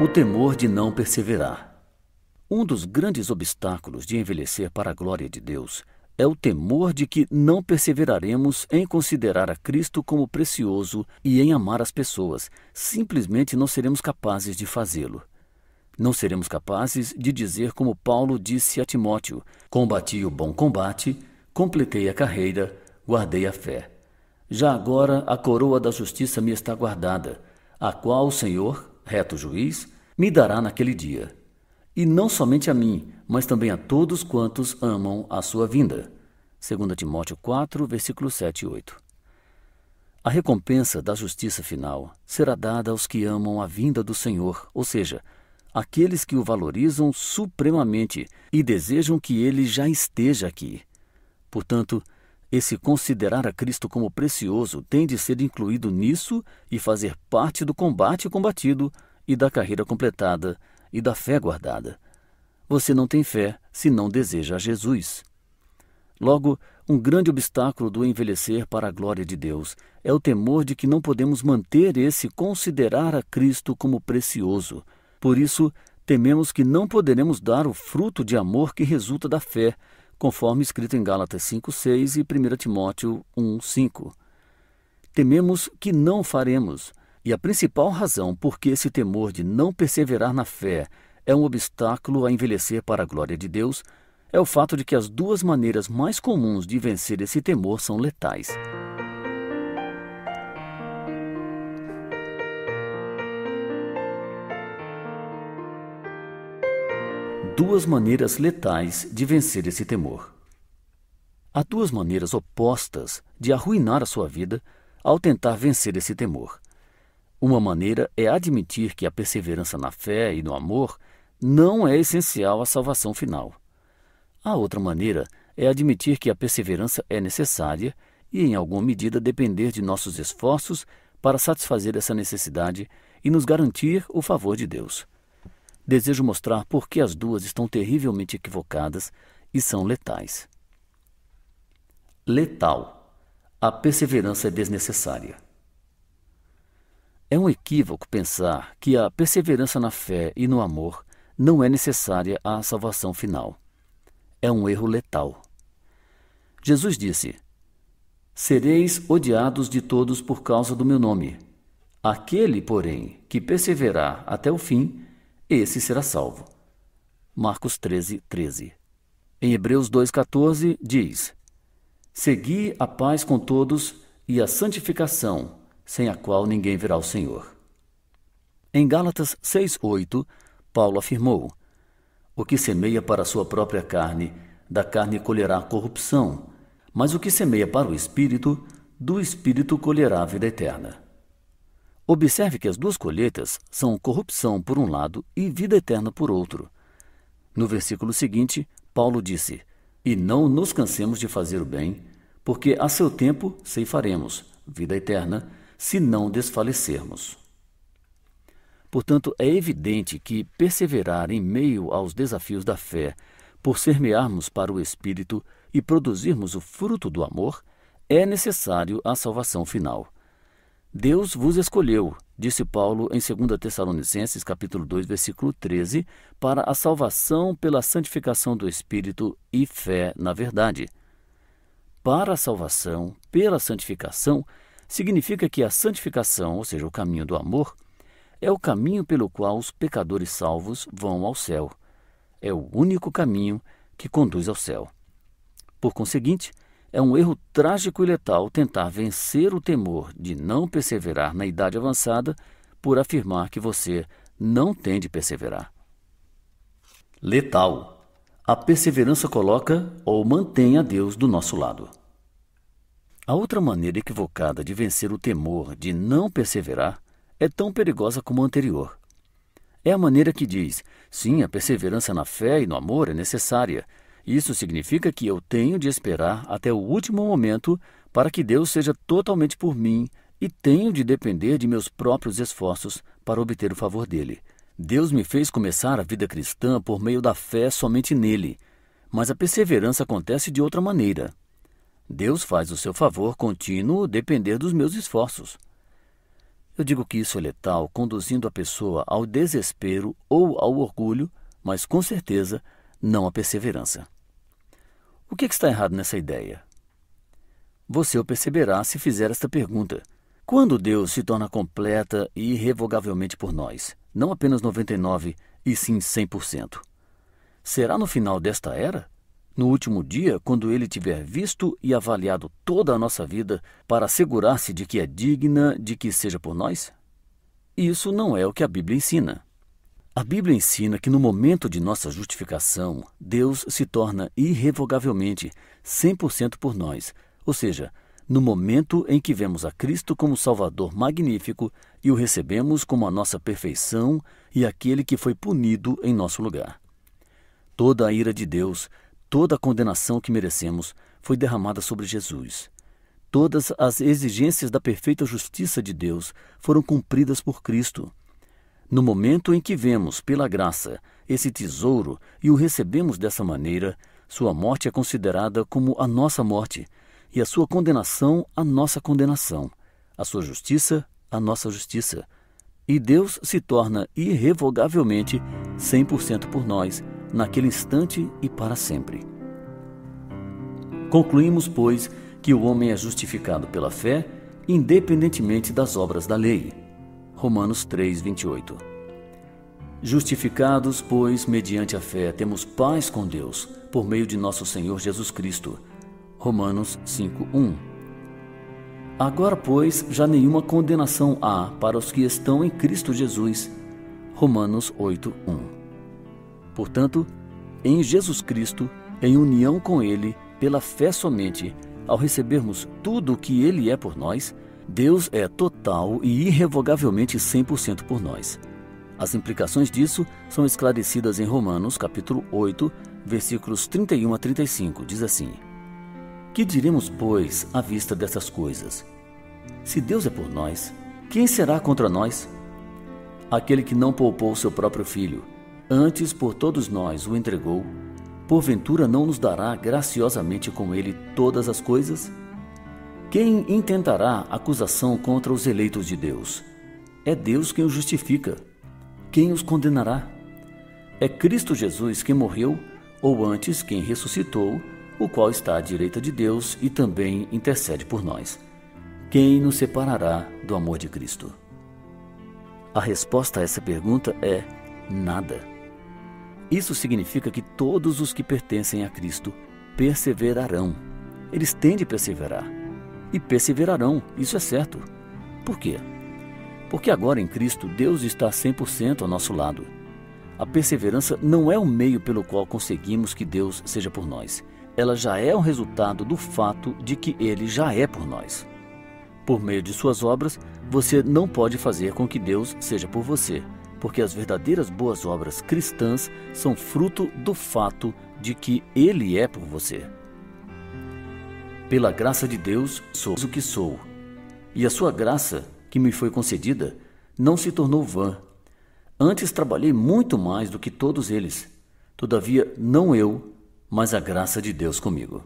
O temor de não perseverar. Um dos grandes obstáculos de envelhecer para a glória de Deus é o temor de que não perseveraremos em considerar a Cristo como precioso e em amar as pessoas. Simplesmente não seremos capazes de fazê-lo. Não seremos capazes de dizer como Paulo disse a Timóteo: combati o bom combate, completei a carreira, guardei a fé. Já agora a coroa da justiça me está guardada, a qual o Senhor, reto juiz, me dará naquele dia. E não somente a mim, mas também a todos quantos amam a sua vinda. 2 Timóteo 4, versículos 7 e 8. A recompensa da justiça final será dada aos que amam a vinda do Senhor, ou seja, aqueles que o valorizam supremamente e desejam que ele já esteja aqui. Portanto, esse considerar a Cristo como precioso tem de ser incluído nisso e fazer parte do combate combatido e da carreira completada e da fé guardada. Você não tem fé se não deseja a Jesus. Logo, um grande obstáculo do envelhecer para a glória de Deus é o temor de que não podemos manter esse considerar a Cristo como precioso. Por isso, tememos que não poderemos dar o fruto de amor que resulta da fé, conforme escrito em Gálatas 5:6 e 1 Timóteo 1:5. Tememos que não faremos, e a principal razão por que esse temor de não perseverar na fé é um obstáculo a envelhecer para a glória de Deus é o fato de que as duas maneiras mais comuns de vencer esse temor são letais. Duas maneiras letais de vencer esse temor. Há duas maneiras opostas de arruinar a sua vida ao tentar vencer esse temor. Uma maneira é admitir que a perseverança na fé e no amor não é essencial à salvação final. A outra maneira é admitir que a perseverança é necessária e, em alguma medida, depender de nossos esforços para satisfazer essa necessidade e nos garantir o favor de Deus. Desejo mostrar por que as duas estão terrivelmente equivocadas e são letais. Letal. A perseverança é desnecessária. É um equívoco pensar que a perseverança na fé e no amor não é necessária à salvação final. É um erro letal. Jesus disse: sereis odiados de todos por causa do meu nome. Aquele, porém, que perseverar até o fim, esse será salvo. Marcos 13:13. Em Hebreus 2:14 diz: segui a paz com todos e a santificação, sem a qual ninguém verá o Senhor. Em Gálatas 6:8, Paulo afirmou: o que semeia para a sua própria carne, da carne colherá corrupção, mas o que semeia para o Espírito, do Espírito colherá a vida eterna. Observe que as duas colheitas são corrupção por um lado e vida eterna por outro. No versículo seguinte, Paulo disse: e não nos cansemos de fazer o bem, porque a seu tempo ceifaremos vida eterna, se não desfalecermos. Portanto, é evidente que perseverar em meio aos desafios da fé, por semearmos para o Espírito e produzirmos o fruto do amor, é necessário à salvação final. Deus vos escolheu, disse Paulo em 2 Tessalonicenses, capítulo 2, versículo 13, para a salvação pela santificação do Espírito e fé na verdade. Para a salvação, pela santificação, significa que a santificação, ou seja, o caminho do amor, é o caminho pelo qual os pecadores salvos vão ao céu. É o único caminho que conduz ao céu. Por conseguinte, é um erro trágico e letal tentar vencer o temor de não perseverar na idade avançada por afirmar que você não tem de perseverar. Letal. A perseverança coloca ou mantém a Deus do nosso lado. A outra maneira equivocada de vencer o temor de não perseverar é tão perigosa como a anterior. É a maneira que diz: sim, a perseverança na fé e no amor é necessária. Isso significa que eu tenho de esperar até o último momento para que Deus seja totalmente por mim e tenho de depender de meus próprios esforços para obter o favor dele. Deus me fez começar a vida cristã por meio da fé somente nele, mas a perseverança acontece de outra maneira. Deus faz o seu favor contínuo depender dos meus esforços. Eu digo que isso é letal, conduzindo a pessoa ao desespero ou ao orgulho, mas com certeza não à perseverança. O que está errado nessa ideia? Você o perceberá se fizer esta pergunta. Quando Deus se torna completa e irrevogavelmente por nós, não apenas 99%, e sim 100%? Será no final desta era? No último dia, quando Ele tiver visto e avaliado toda a nossa vida para assegurar-se de que é digna de que seja por nós? Isso não é o que a Bíblia ensina. A Bíblia ensina que no momento de nossa justificação, Deus se torna irrevogavelmente 100% por nós, ou seja, no momento em que vemos a Cristo como Salvador magnífico e o recebemos como a nossa perfeição e aquele que foi punido em nosso lugar. Toda a ira de Deus, toda a condenação que merecemos foi derramada sobre Jesus. Todas as exigências da perfeita justiça de Deus foram cumpridas por Cristo. No momento em que vemos, pela graça, esse tesouro e o recebemos dessa maneira, sua morte é considerada como a nossa morte, e a sua condenação a nossa condenação, a sua justiça a nossa justiça. E Deus se torna irrevogavelmente 100% por nós, naquele instante e para sempre. Concluímos, pois, que o homem é justificado pela fé, independentemente das obras da lei. Romanos 3:28. Justificados, pois, mediante a fé, temos paz com Deus, por meio de nosso Senhor Jesus Cristo. Romanos 5:1. Agora, pois, já nenhuma condenação há para os que estão em Cristo Jesus. Romanos 8:1. Portanto, em Jesus Cristo, em união com Ele, pela fé somente, ao recebermos tudo o que Ele é por nós, Deus é total e irrevogavelmente 100% por nós. As implicações disso são esclarecidas em Romanos, capítulo 8, versículos 31 a 35. Diz assim: Que diremos, pois, à vista dessas coisas? Se Deus é por nós, quem será contra nós? Aquele que não poupou seu próprio filho, antes por todos nós o entregou, porventura não nos dará graciosamente com ele todas as coisas? Quem intentará acusação contra os eleitos de Deus? É Deus quem os justifica. Quem os condenará? É Cristo Jesus quem morreu, ou antes quem ressuscitou, o qual está à direita de Deus e também intercede por nós. Quem nos separará do amor de Cristo? A resposta a essa pergunta é nada. Isso significa que todos os que pertencem a Cristo perseverarão. Eles têm de perseverar. E perseverarão, isso é certo. Por quê? Porque agora em Cristo Deus está 100% ao nosso lado. A perseverança não é o meio pelo qual conseguimos que Deus seja por nós. Ela já é um resultado do fato de que Ele já é por nós. Por meio de suas obras, você não pode fazer com que Deus seja por você, porque as verdadeiras boas obras cristãs são fruto do fato de que Ele é por você. Pela graça de Deus, sou o que sou, e a sua graça, que me foi concedida, não se tornou vã. Antes trabalhei muito mais do que todos eles. Todavia, não eu, mas a graça de Deus comigo.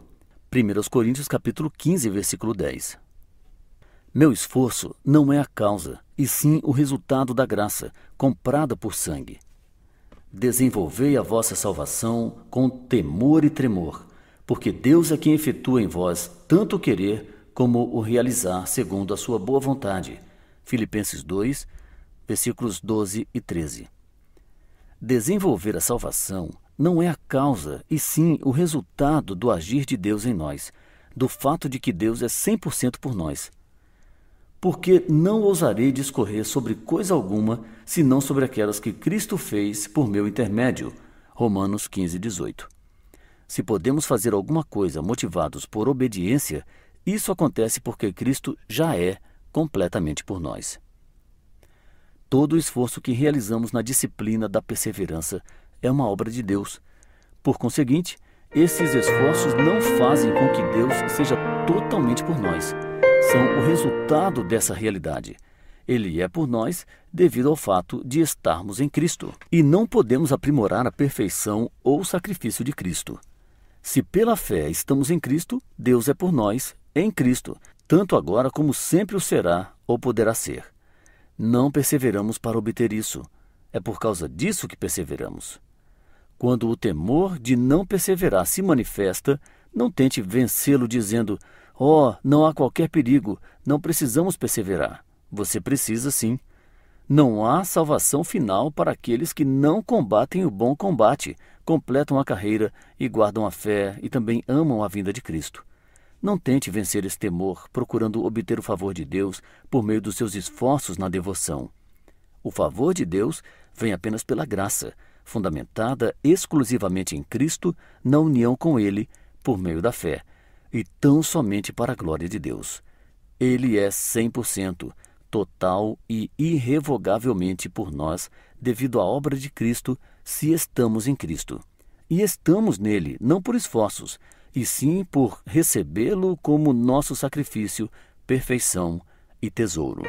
1 Coríntios capítulo 15, versículo 10. Meu esforço não é a causa, e sim o resultado da graça, comprada por sangue. Desenvolvei a vossa salvação com temor e tremor, porque Deus é quem efetua em vós tanto o querer como o realizar segundo a sua boa vontade. Filipenses 2, versículos 12 e 13. Desenvolver a salvação não é a causa, e sim o resultado do agir de Deus em nós, do fato de que Deus é 100% por nós. Porque não ousarei discorrer sobre coisa alguma, senão sobre aquelas que Cristo fez por meu intermédio. Romanos 15, 18. Se podemos fazer alguma coisa motivados por obediência, isso acontece porque Cristo já é completamente por nós. Todo o esforço que realizamos na disciplina da perseverança é uma obra de Deus. Por conseguinte, esses esforços não fazem com que Deus seja totalmente por nós. São o resultado dessa realidade. Ele é por nós devido ao fato de estarmos em Cristo. E não podemos aprimorar a perfeição ou o sacrifício de Cristo. Se pela fé estamos em Cristo, Deus é por nós, em Cristo, tanto agora como sempre o será ou poderá ser. não perseveramos para obter isso. É por causa disso que perseveramos. Quando o temor de não perseverar se manifesta, não tente vencê-lo dizendo: "Oh, não há qualquer perigo, não precisamos perseverar." Você precisa sim. Não há salvação final para aqueles que não combatem o bom combate, completam a carreira e guardam a fé e também amam a vinda de Cristo. Não tente vencer esse temor procurando obter o favor de Deus por meio dos seus esforços na devoção. O favor de Deus vem apenas pela graça, fundamentada exclusivamente em Cristo, na união com Ele, por meio da fé, e tão somente para a glória de Deus. Ele é 100%, total e irrevogavelmente por nós, devido à obra de Cristo, se estamos em Cristo. E estamos nele, não por esforços, e sim por recebê-lo como nosso sacrifício, perfeição e tesouro.